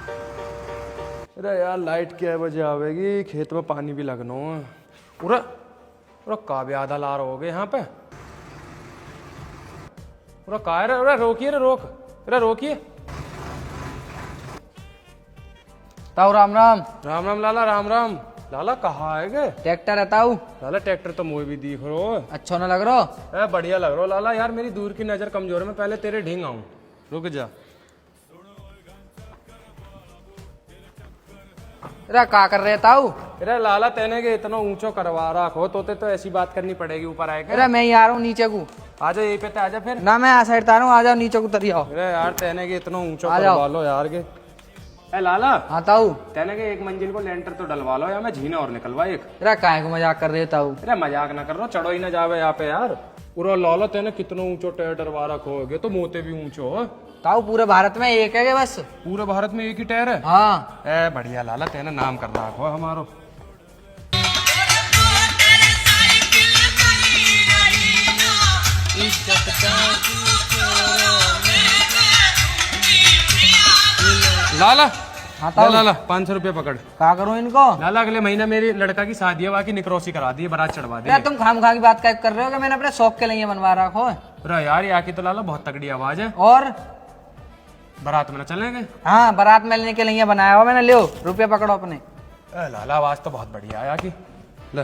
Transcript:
अरे यार लाइट क्या बजे आवेगी, खेत में पानी भी लगना है। पूरा पूरा काव्य आधा ला रहे हो गए यहाँ पे। पूरा का है रे, रोकिए रे, रोकिए। ताऊ राम राम। राम राम लाला, राम राम लाला। कहाँ है गे? ट्रैक्टर है ताऊ। लाला ट्रैक्टर तो मुझे भी दिख रहा है। अच्छा ना लग रहा? बढ़िया लग रहा हो लाला। यार मेरी दूर की नजर कमजोर है, मैं पहले तेरे ढींग आऊं। रुक जा। अरे का कर रहे ताऊ? अरे लाला तेने के इतना ऊंचो करवा रखो तो ऐसी बात करनी पड़ेगी ऊपर आए। अरे मैं ही आ रहा हूँ नीचे को। आजा यही पे आजा फिर। ना मैं आ साइड आ रहा हूँ, आ जाओ नीचे को उतर आओ। अरे यार तेने के इतना ऊंचो आ जाओ। करवा लो यार के। ए लाला। हाँ ताऊ। तेने के एक मंजिल को लेंटर तो डलवा लो, या मैं झीना और निकलवा एक। अरे काहे को मजाक कर रहे ताऊ? अरे मजाक ना कर रहा, चढ़ो ही ना जावे यहाँ पे यार। पूरा लाला तेने कितना ऊंचो टायर डरवा रखोगे, तो मोते भी ऊंचो हो। ताऊ पूरे भारत में एक है बस। पूरे भारत में एक ही टायर है? हाँ। ए बढ़िया लाला, तेने नाम कर रखो हमारो। लाला। हाँ ताऊ। लाला 500 रुपये पकड़। क्या करूँ इनको? लाला अगले महीना मेरी लड़का की शादी है, वहाँ की निकरोसी करा दी, बारात चढ़वा दी। यार तुम खामखा की बात कर रहे हो कि मैंने अपने शौक के लिए बनवा रखा है। अरे यार यहाँ की तो लाला बहुत तगड़ी आवाज है। और बारात में ना चलेंगे? हाँ बारात में लेने के लिए बनाया हुआ मैंने। लो रुपये पकड़ो अपने। लाला आवाज तो बहुत बढ़िया है यहाँ की। ले